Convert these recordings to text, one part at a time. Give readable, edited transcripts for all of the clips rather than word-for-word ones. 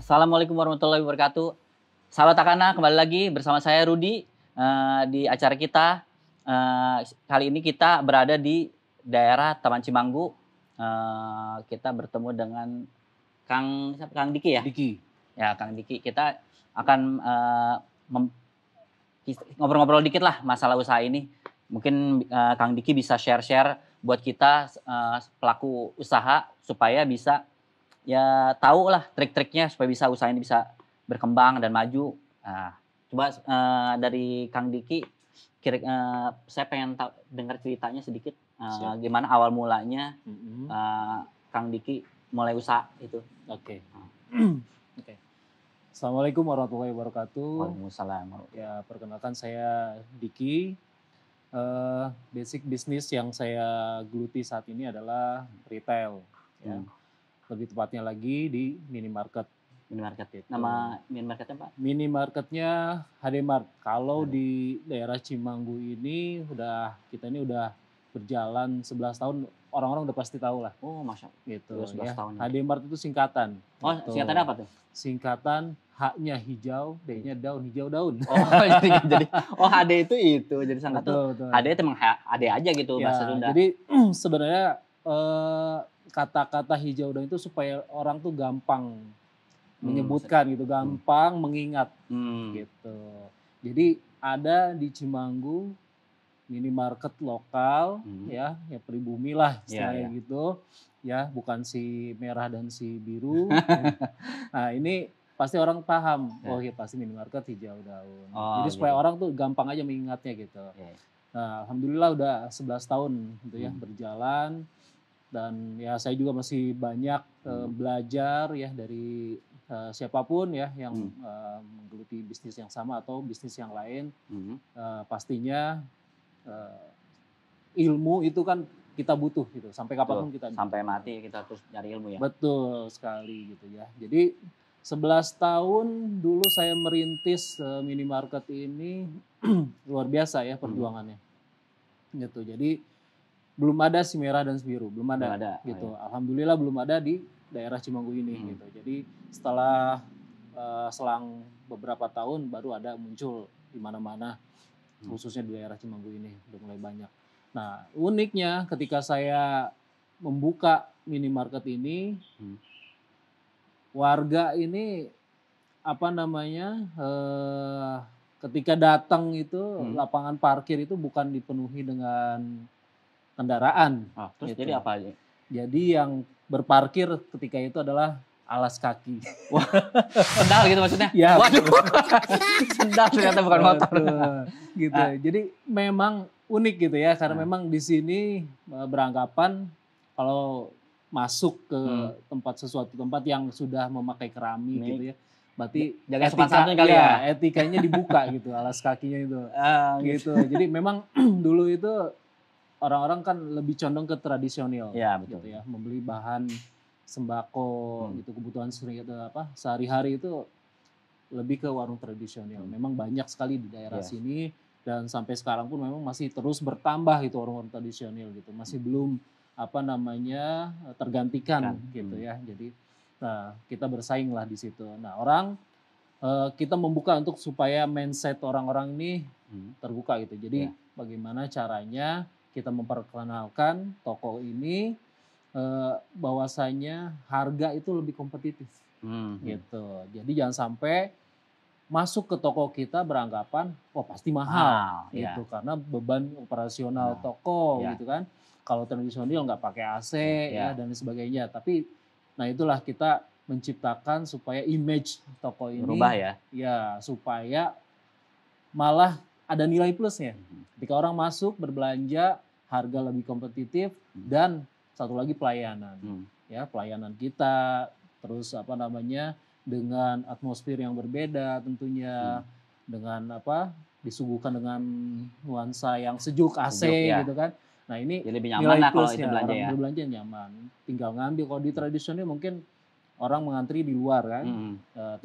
Assalamualaikum warahmatullahi wabarakatuh. Sahabat Takana, kembali lagi bersama saya Rudi di acara kita. Kali ini kita berada di daerah Taman Cimanggu. Kita bertemu dengan Kang Diki ya? Diki. Ya, Kang Diki. Kita akan ngobrol-ngobrol dikit lah masalah usaha ini. Mungkin Kang Diki bisa share-share buat kita pelaku usaha supaya bisa ya tahu lah trik-triknya supaya bisa usaha ini bisa berkembang dan maju. Nah, coba dari Kang Diki, saya pengen dengar ceritanya sedikit. Gimana awal mulanya Kang Diki mulai usaha itu. Oke. Assalamualaikum warahmatullahi wabarakatuh. Waalaikumsalam. Ya, perkenalkan saya Diki. Basic bisnis yang saya geluti saat ini adalah retail. Ya. Lebih tepatnya lagi di minimarket. Minimarket. Nama minimarketnya Pak? Minimarketnya HD Mart. Kalau di daerah Cimanggu ini kita udah berjalan 11 tahun, orang-orang udah pasti tahu lah. Oh, Masya Allah. Gitu 11 ya. tahun. HD Mart itu singkatan. Oh, gitu. singkatannya apa tuh? Singkatan H-nya hijau, D-nya daun, hijau daun. Oh, jadi HD itu jadi sangka tuh. HD itu emang HD aja gitu ya, bahasa Sunda. Jadi sebenarnya kata-kata hijau daun itu supaya orang tuh gampang menyebutkan gitu, gampang mengingat gitu. Jadi ada di Cimanggu minimarket lokal ya pribumi lah istilahnya gitu. Ya, bukan si merah dan si biru. Nah, ini pasti orang paham, oh ya pasti minimarket hijau daun. Jadi supaya orang tuh gampang aja mengingatnya gitu. Nah, alhamdulillah udah 11 tahun gitu ya berjalan. Dan ya saya juga masih banyak belajar ya dari siapapun ya yang menggeluti bisnis yang sama atau bisnis yang lain. Pastinya ilmu itu kan kita butuh gitu sampai kapanpun kita sampai mati kita terus nyari ilmu ya. Betul sekali gitu ya. Jadi 11 tahun dulu saya merintis minimarket ini luar biasa ya perjuangannya. Gitu. Jadi belum ada si merah dan si biru, belum ada gitu. Alhamdulillah belum ada di daerah Cimanggu ini gitu. Jadi setelah selang beberapa tahun baru ada muncul di mana-mana khususnya di daerah Cimanggu ini udah mulai banyak. Nah, uniknya ketika saya membuka minimarket ini warga ini ketika datang itu lapangan parkir itu bukan dipenuhi dengan kendaraan. Terus gitu. Jadi apa aja? Jadi yang berparkir ketika itu adalah alas kaki. Wah, sendal gitu maksudnya? Ya. Waduh, sendal ternyata bukan motor. Gitu. Jadi memang unik gitu ya, karena memang di sini beranggapan kalau masuk ke suatu tempat yang sudah memakai keramik gitu ya, berarti jaga sopan santun kali ya. Etikanya dibuka gitu, alas kakinya itu. Gitu. Jadi memang dulu itu orang-orang kan lebih condong ke tradisional, betul. Gitu ya, membeli bahan sembako gitu, kebutuhan sehari-hari itu lebih ke warung tradisional. Memang banyak sekali di daerah sini dan sampai sekarang pun memang masih terus bertambah itu warung-warung tradisional gitu, masih belum tergantikan gitu ya. Jadi kita bersaing lah di situ. Nah, kita membuka untuk supaya mindset orang-orang ini terbuka gitu. Jadi bagaimana caranya kita memperkenalkan toko ini bahwasanya harga itu lebih kompetitif gitu. Jadi jangan sampai masuk ke toko kita beranggapan pasti mahal gitu karena beban operasional toko gitu kan. Kalau tradisional nggak pakai AC ya dan sebagainya. Tapi itulah kita menciptakan supaya image toko ini berubah ya supaya malah ada nilai plusnya. Ketika orang masuk berbelanja harga lebih kompetitif dan satu lagi pelayanan. Ya, pelayanan kita terus dengan atmosfer yang berbeda tentunya dengan disuguhkan dengan nuansa yang sejuk AC gitu kan. Nah, ini jadi lebih nyaman lah kalau itu belanja orang berbelanja nyaman. Tinggal ngambil. Kalau di tradisional mungkin orang mengantri di luar kan,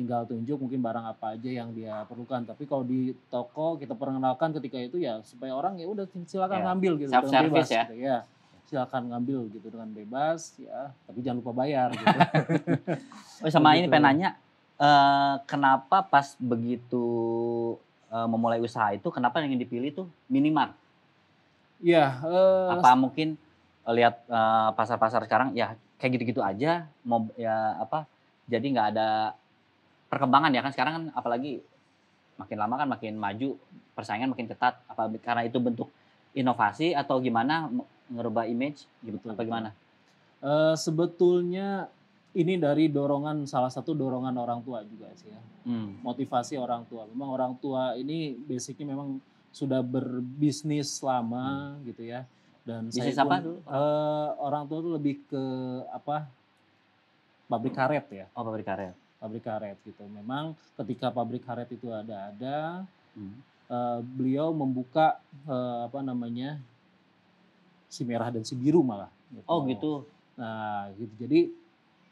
tinggal tunjuk mungkin barang apa aja yang dia perlukan. Tapi kalau di toko kita perkenalkan ketika itu ya supaya orang ya udah silakan ngambil gitu self dengan bebas. Ya. Gitu, ya. Silakan ngambil gitu dengan bebas ya, tapi jangan lupa bayar gitu. Oh sama gitu. Ini pengen nanya, kenapa pas begitu, memulai usaha itu kenapa yang dipilih tuh minimart? Iya, Apa mungkin, lihat, pasar-pasar sekarang ya kayak gitu-gitu aja, mau ya apa, jadi nggak ada perkembangan ya kan sekarang kan apalagi makin lama kan makin maju, persaingan makin ketat, apa karena itu bentuk inovasi atau gimana ngerubah image betul apa betul. gimana? Sebetulnya ini dari dorongan salah satu dorongan orang tua juga sih ya, Mmm, motivasi orang tua. Memang orang tua ini basic-nya memang sudah berbisnis mmm. lama gitu ya, dan saya Bisnis apa pun, dulu orang orang tua tuh lebih ke apa, pabrik karet ya, oh pabrik karet, pabrik karet gitu. Memang ketika pabrik karet itu ada, mhm. beliau membuka, apa namanya, si merah dan si biru malah Oh gitu. gitu? Nah gitu, jadi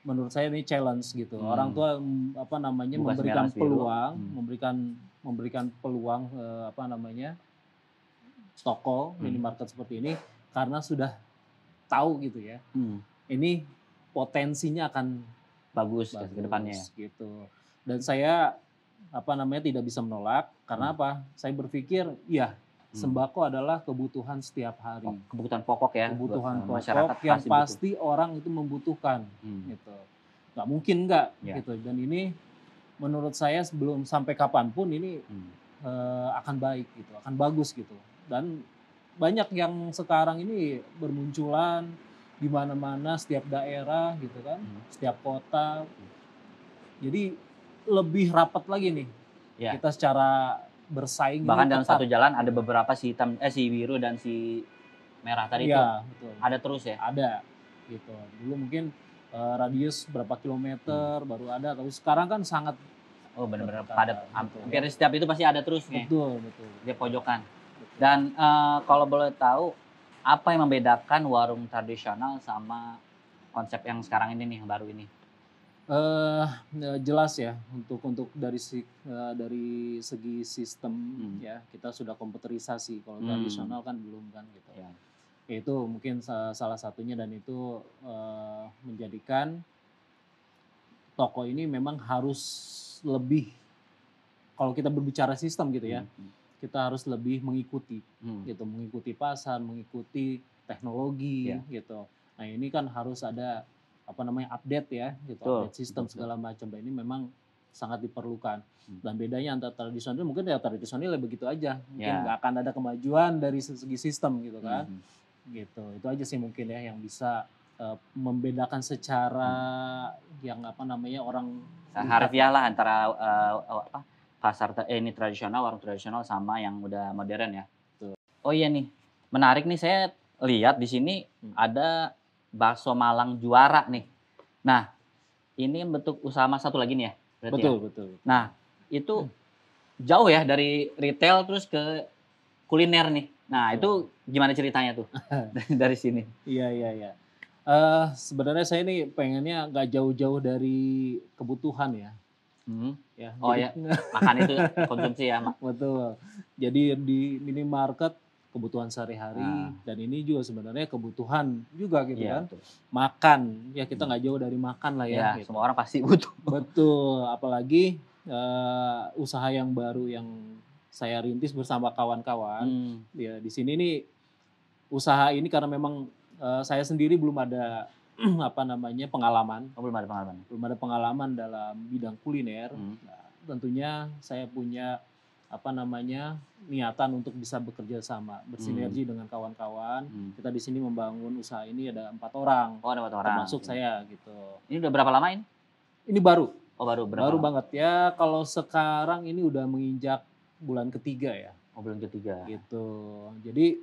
menurut saya ini challenge gitu. Orang Mmm, tua, apa namanya, bukan si merah, memberikan si biru, peluang mmm, memberikan memberikan peluang, apa namanya, toko mhm, minimarket seperti ini karena sudah tahu gitu ya, mhm, ini potensinya akan bagus ke depannya ya? bagus gitu. Dan saya, apa namanya, tidak bisa menolak karena Mmm, apa, saya berpikir, iya, mmm. sembako adalah kebutuhan setiap Oh hari. kebutuhan pokok ya buat, Kebutuhan masyarakat pokok yang pasti butuh, pasti orang itu membutuhkan, mmm, gitu. Nggak mungkin nggak, iya, gitu. Dan ini menurut saya sebelum sampai kapanpun ini, mmm, akan baik gitu, akan bagus gitu. Dan banyak yang sekarang ini bermunculan di mana-mana, setiap daerah gitu kan, mhm, setiap kota. mmm, Jadi lebih rapat lagi nih, iya. kita secara bersaing ini Bahkan dalam satu ketat, jalan ada gitu. beberapa si biru dan si merah tadi itu Iya, betul. ada terus ya? Ada, gitu. Dulu mungkin, radius berapa Mmm. kilometer baru ada, tapi sekarang kan sangat Oh bener-bener padat, berdekatan gitu hampir ya. di setiap itu pasti ada terus nih, Betul betul di betul, pojokan. betul. Dan, kalau boleh tahu, apa yang membedakan warung tradisional sama konsep yang sekarang ini nih, yang baru ini? Eee, Jelas ya untuk dari segi sistem Mhm, ya, kita sudah komputerisasi, kalau mmm, tradisional kan belum kan gitu. iya, Ya itu mungkin salah satunya dan itu, menjadikan toko ini memang harus lebih, kalau kita berbicara sistem gitu ya, mhm mhm, kita harus lebih mengikuti mhm, gitu, mengikuti pasar, mengikuti teknologi iya, gitu. Nah ini kan harus ada, apa namanya, update ya gitu, betul update sistem betul betul, segala macam. Dan ini memang sangat diperlukan. mmm, Dan bedanya antara tradisional mungkin ya tradisional ya begitu aja, mungkin iya, nggak akan ada kemajuan dari segi sistem gitu mhm kan, mhm, gitu. Itu aja sih mungkin ya yang bisa, membedakan secara mmm. yang, apa namanya, orang lihat Harfiah lah. lah antara, apa, ini tradisional, warung tradisional sama yang udah modern ya? Betul. Oh iya nih, menarik nih saya lihat di sini Mhm. ada bakso Malang juara nih. Nah, ini bentuk usaha Mas satu lagi nih ya, berarti ya? Betul betul betul. Nah, itu jauh ya dari retail terus ke kuliner nih. Nah, Betul. itu gimana ceritanya tuh dari sini? Iya iya iya. Sebenarnya saya ini pengennya nggak jauh-jauh dari kebutuhan ya, Mhm. ya. Oh Jadi ya, makan itu konsumsi ya, betul. Jadi di minimarket kebutuhan sehari-hari Heeh, dan ini juga sebenarnya kebutuhan juga gitu iya kan. betul, Makan, ya kita mhm. nggak jauh dari makan lah ya Iya, gitu. semua orang pasti butuh. Betul, apalagi, usaha yang baru yang saya rintis bersama kawan-kawan, Mmm, ya di sini nih usaha ini karena memang, saya sendiri belum ada apa namanya, oh belum ada pengalaman? belum ada pengalaman dalam bidang kuliner. Mhm, Nah, tentunya saya punya apa namanya, niatan untuk bisa bekerja sama, mmm, bersinergi dengan kawan-kawan. mmm. Kita di sini membangun usaha ini ada 4 orang, Oh ada 4 orang, termasuk oke. saya gitu. Ini udah berapa lama ini? Ini baru, Oh baru berapa baru lama? banget ya, kalau sekarang ini udah menginjak bulan ketiga ya. Oh bulan ketiga. Gitu. Jadi,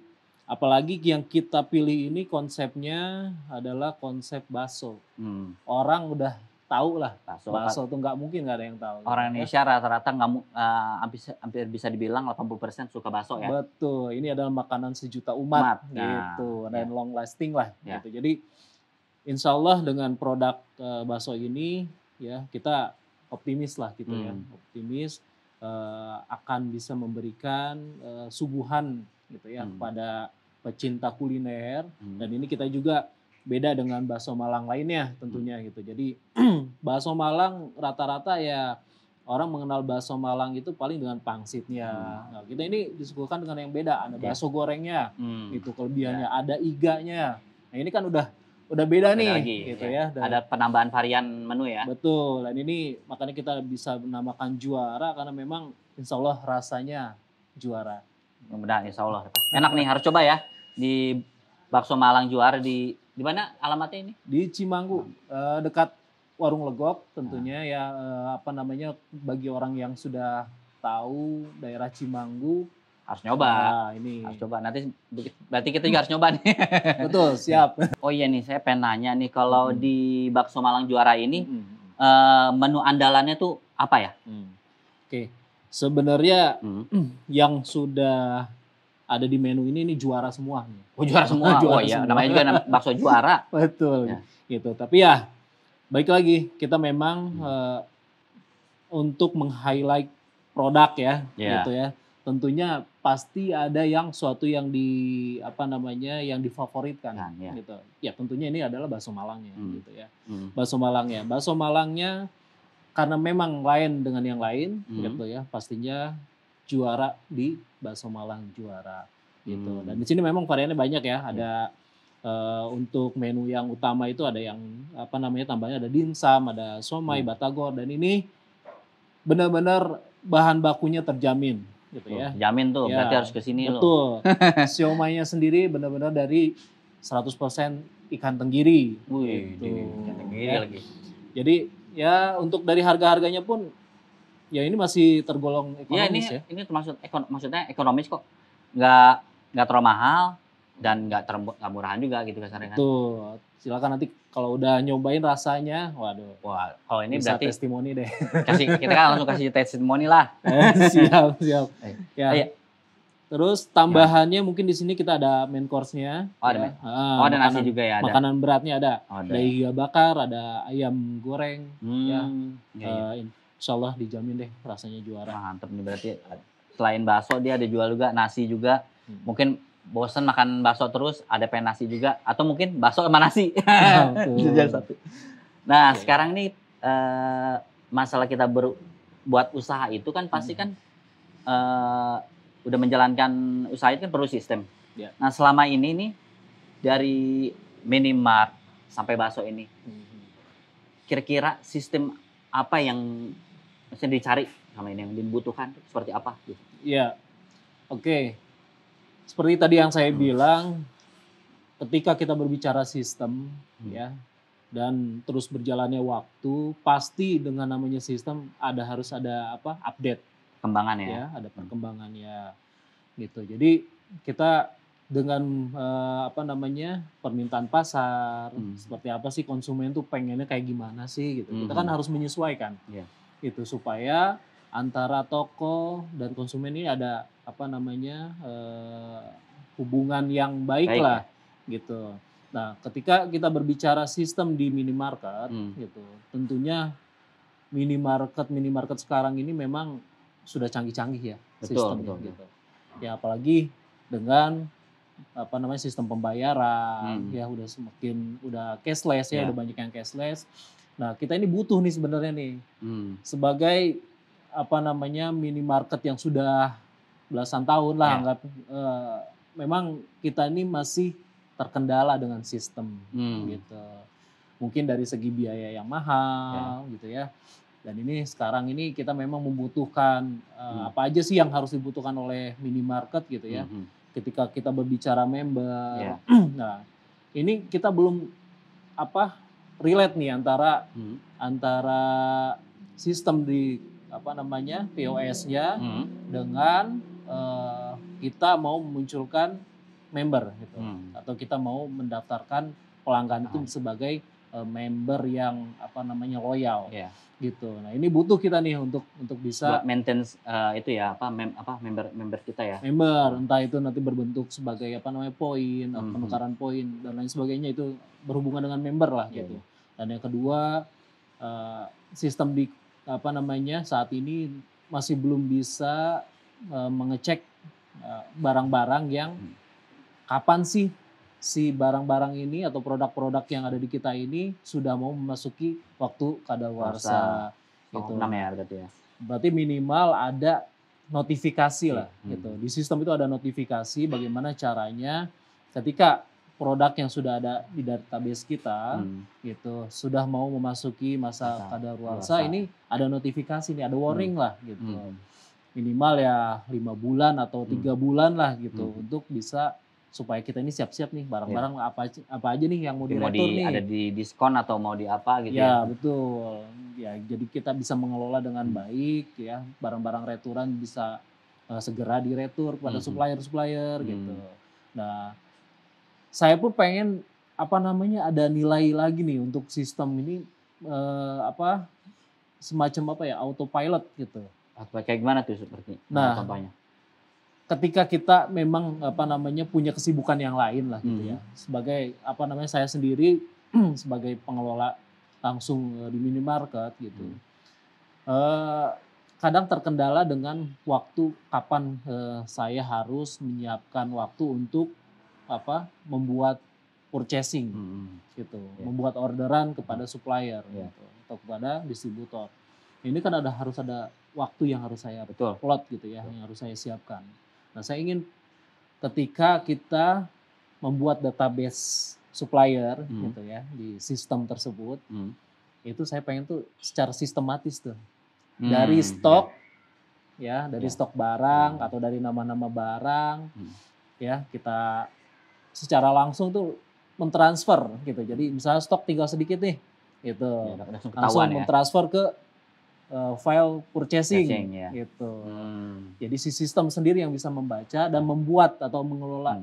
apalagi yang kita pilih ini konsepnya adalah konsep bakso. Mmm, Orang udah tahu lah, bakso bakso tuh nggak mungkin nggak ada yang tahu gitu orang ya. Indonesia rata-rata nggak hampir hampir bisa dibilang 80% suka bakso ya? Betul, ini adalah makanan sejuta umat Umat, nah, gitu ya dan long lasting lah ya, gitu. Jadi, insya Allah dengan produk, bakso ini ya kita optimis lah gitu ya, mmm, optimis, akan bisa memberikan, suguhan gitu ya mmm, kepada pecinta kuliner. mmm, Dan ini kita juga beda dengan bakso Malang lainnya tentunya gitu. Jadi bakso Malang rata-rata ya orang mengenal bakso Malang itu paling dengan pangsitnya. Nah, kita ini disuguhkan dengan yang beda, ada bakso gorengnya gitu kelebihannya, ada iganya. Nah, ini kan udah beda Beda nih lagi, gitu ya. ya. Ada penambahan varian menu ya. Betul, dan ini makanya kita bisa menamakan juara karena memang insya Allah rasanya juara. Mudah-mudahan insya Allah. Enak nih, harus coba ya. Di bakso Malang juara di mana alamatnya ini? Di Cimanggu, dekat Warung Legok tentunya ya, apa namanya, bagi orang yang sudah tahu daerah Cimanggu. Harus nyoba. Nah, ini. Harus coba. Nanti berarti kita juga harus nyoba nih. Betul, siap. Oh iya nih, saya pengen nanya nih, kalau di bakso Malang juara ini, menu andalannya tuh apa ya? Oke, sebenarnya yang sudah ada di menu ini juara semua. Oh juara semua? Juara oh iya, semua. namanya juga bakso juara. Betul, Ya. gitu. Tapi ya, baik lagi, kita memang untuk meng-highlight produk ya, gitu ya. Tentunya pasti ada suatu yang yang difavoritkan, gitu. Ya tentunya ini adalah bakso Malangnya, gitu ya. Bakso Malangnya karena memang lain dengan yang lain, gitu ya. Pastinya juara di bakso Malang juara, gitu. Dan di sini memang variannya banyak ya. Ada untuk menu yang utama itu ada yang tambahnya ada dimsum, ada somai, batagor, dan ini benar-benar bahan bakunya terjamin. Gitu ya. Jamin tuh, Ya, berarti harus ke sini loh. Betul. Siomainya sendiri benar-benar dari 100% ikan tenggiri. Wih, gitu. ikan tenggiri ya. lagi. Jadi ya untuk dari harga-harganya pun ya ini masih tergolong ekonomis ya. Ini termasuk maksudnya ekonomis kok. Nggak terlalu mahal dan nggak murahan juga gitu kasarnya kan. Tuh, silakan nanti kalau udah nyobain rasanya, waduh. Wah, kalau ini bisa berarti testimoni deh. kita kan langsung kasih testimoni lah. Siap. Ya. Iya. Terus tambahannya mungkin di sini kita ada main course-nya. Oh, ada, ada nasi juga ya? Ada. Makanan beratnya ada. Ada iga bakar, ada ayam goreng. Insya Allah dijamin deh rasanya juara. Mantep nih, berarti selain bakso dia ada jual juga nasi juga. Mungkin bosan makan bakso terus, ada pengen nasi juga. Atau mungkin bakso sama nasi. Jadi satu. Nah sekarang nih masalah kita buat usaha itu kan pasti kan udah menjalankan usaha itu kan perlu sistem. Ya. Nah selama ini nih dari minimart sampai bakso ini, kira-kira sistem apa yang mesti dicari sama ini yang dibutuhkan seperti apa? Iya, oke. Seperti tadi yang saya bilang, ketika kita berbicara sistem ya dan terus berjalannya waktu, pasti dengan namanya sistem harus ada update. Perkembangan ya. Ada perkembangannya gitu. Jadi kita dengan permintaan pasar, seperti apa sih konsumen tuh pengennya kayak gimana sih gitu. Kita kan harus menyesuaikan. Itu supaya antara toko dan konsumen ini ada hubungan yang baik lah gitu. Nah, ketika kita berbicara sistem di minimarket gitu, tentunya minimarket sekarang ini memang sudah canggih-canggih ya sistemnya gitu. Ya apalagi dengan sistem pembayaran ya udah cashless ya, udah banyak yang cashless. Nah, kita ini butuh nih sebenarnya nih sebagai minimarket yang sudah belasan tahun lah anggap, memang kita ini masih terkendala dengan sistem gitu. Mungkin dari segi biaya yang mahal gitu ya. Dan ini sekarang ini kita memang membutuhkan apa aja sih yang harus dibutuhkan oleh minimarket gitu ya. Ketika kita berbicara member. Nah, ini kita belum relate nih antara sistem di POS-nya dengan kita mau memunculkan member gitu. Atau kita mau mendaftarkan pelanggan itu sebagai member yang loyal. Gitu. Nah, ini butuh kita nih untuk bisa buat maintenance itu ya member kita ya. Member, entah itu nanti berbentuk sebagai poin, penukaran poin dan lain sebagainya, itu berhubungan dengan member lah gitu. Dan yang kedua, sistem di saat ini masih belum bisa mengecek barang-barang yang kapan sih si barang-barang ini atau produk-produk yang ada di kita ini sudah mau memasuki waktu kadaluarsa gitu. 6 ya berarti ya. Berarti minimal ada notifikasi lah gitu. Di sistem itu ada notifikasi bagaimana caranya ketika produk yang sudah ada di database kita gitu sudah mau memasuki masa kadaluarsa, ini ada notifikasi nih, ada warning lah gitu. Minimal ya 5 bulan atau 3 bulan lah gitu untuk bisa supaya kita ini siap-siap nih barang-barang apa aja nih yang mau diretur nih. Ada di diskon atau mau di apa gitu ya. Ya betul. Ya jadi kita bisa mengelola dengan baik ya, barang-barang returan bisa segera diretur pada supplier-supplier gitu. Nah, saya pun pengen ada nilai lagi nih untuk sistem ini semacam autopilot gitu. Kayak gimana tuh seperti contohnya? Ketika kita memang punya kesibukan yang lain lah gitu ya. Sebagai saya sendiri sebagai pengelola langsung di minimarket gitu. Kadang terkendala dengan waktu kapan saya harus menyiapkan waktu untuk membuat purchasing gitu, membuat orderan kepada supplier gitu, atau kepada distributor. Ini kan harus ada waktu yang harus saya plot gitu ya, yang harus saya siapkan. Nah, saya ingin ketika kita membuat database supplier gitu ya di sistem tersebut, itu saya pengen tuh secara sistematis tuh dari stok dari stok barang atau dari nama-nama barang ya kita secara langsung tuh mentransfer gitu. Jadi misalnya stok tinggal sedikit nih gitu, langsung mentransfer ke file purchasing gitu. Jadi si sistem sendiri yang bisa membaca dan membuat atau mengelola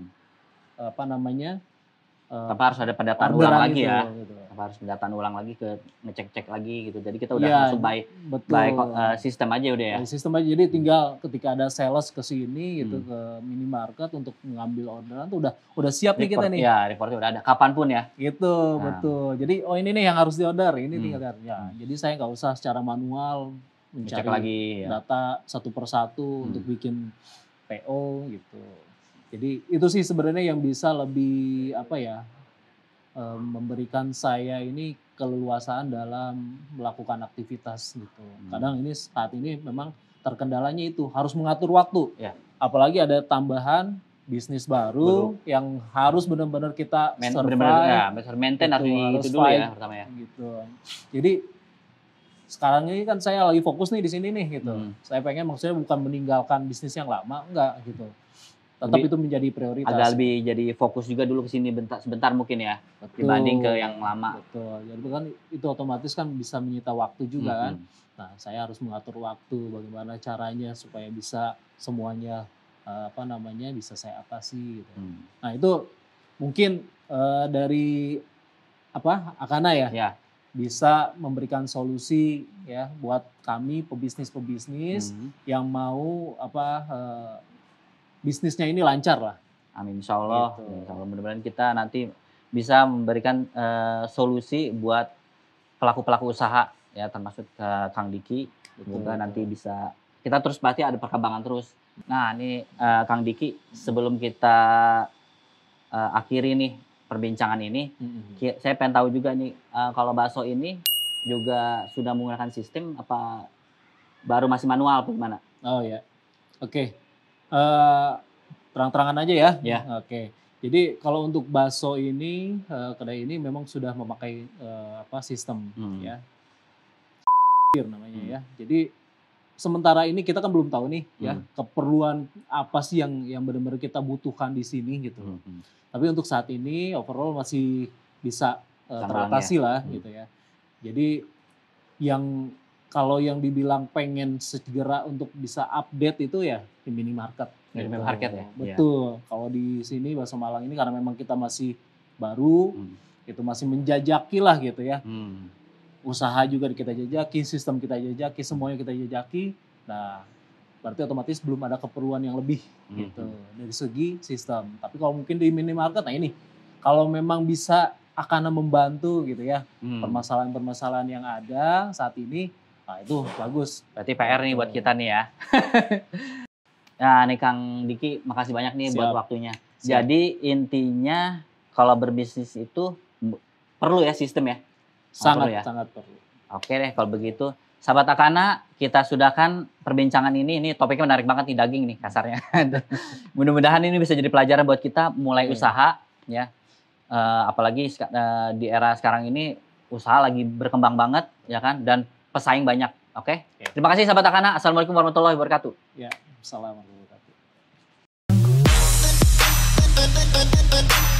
tanpa harus ada pendataan ulang lagi ya. Gitu. Tanpa harus pendataan ulang lagi ngecek-cek lagi gitu. Jadi kita udah langsung by sistem aja udah ya. Sistem aja. Jadi tinggal ketika ada sales ke sini gitu ke minimarket untuk mengambil orderan tuh udah siap nih kita nih. Ya, reportnya udah ada kapanpun ya. Gitu, betul. Jadi ini nih yang harus diorder, ini tinggal ya. Jadi saya nggak usah secara manual mencari lagi, data satu persatu untuk bikin PO gitu. Jadi itu sih sebenarnya yang bisa lebih memberikan saya ini keleluasaan dalam melakukan aktivitas gitu. Kadang ini saat ini memang terkendalanya itu harus mengatur waktu. Ya. Apalagi ada tambahan bisnis baru yang harus benar-benar kita maintain harus itu dulu ya pertama ya. Gitu. Jadi sekarang ini kan saya lagi fokus nih di sini nih gitu. Saya pengen maksudnya bukan meninggalkan bisnis yang lama, enggak gitu. Tetap itu menjadi prioritas. Agak lebih jadi fokus juga dulu ke sini sebentar mungkin ya. Betul. Dibanding ke yang lama. Betul. Jadi kan itu otomatis kan bisa menyita waktu juga kan. Nah, saya harus mengatur waktu bagaimana caranya supaya bisa semuanya bisa saya atasi gitu. Nah, itu mungkin dari Akana ya. Bisa memberikan solusi ya buat kami pebisnis yang mau bisnisnya ini lancar lah. Amin, insya Allah. Gitu. Insya Allah mudah-mudahan kita nanti bisa memberikan solusi buat pelaku-pelaku usaha ya termasuk Kang Diki. Semoga nanti bisa kita terus pasti ada perkembangan terus. Nah ini Kang Diki sebelum kita akhiri nih perbincangan ini, saya pengen tahu juga nih kalau bakso ini juga sudah menggunakan sistem apa baru masih manual atau gimana? Oh ya, oke. Terang-terangan aja ya. Oke. Jadi kalau untuk bakso ini kedai ini memang sudah memakai sistem ya. Namanya ya. Jadi sementara ini kita kan belum tahu nih ya keperluan apa sih yang benar-benar kita butuhkan di sini gitu. Tapi untuk saat ini overall masih bisa teratasi lah gitu ya. Jadi kalau yang dibilang pengen segera untuk bisa update itu ya di minimarket. Minimarket ya? Betul. Kalau di sini Bakso Malang ini karena memang kita masih baru, itu masih menjajaki lah gitu ya. Usaha juga kita jajaki, sistem kita jajaki, semuanya kita jajaki. Nah, berarti otomatis belum ada keperluan yang lebih gitu dari segi sistem. Tapi kalau mungkin di minimarket, nah ini kalau memang bisa akan membantu gitu ya permasalahan-permasalahan yang ada saat ini. Nah itu bagus. Berarti PR nih buat kita nih ya. Nah nih Kang Diki makasih banyak nih buat waktunya. Jadi intinya kalau berbisnis itu perlu ya sistem ya? Sangat, perlu ya? sangat perlu. Oke deh kalau begitu. Sahabat Akana, kita sudahkan perbincangan ini. Ini topiknya menarik banget nih, daging nih kasarnya. Mudah-mudahan ini bisa jadi pelajaran buat kita mulai usaha ya. Apalagi di era sekarang ini usaha lagi berkembang banget ya kan, dan pesaing banyak. Oke. Terima kasih sahabat Akana. Assalamualaikum warahmatullahi wabarakatuh. Ya, assalamualaikum warahmatullahi wabarakatuh.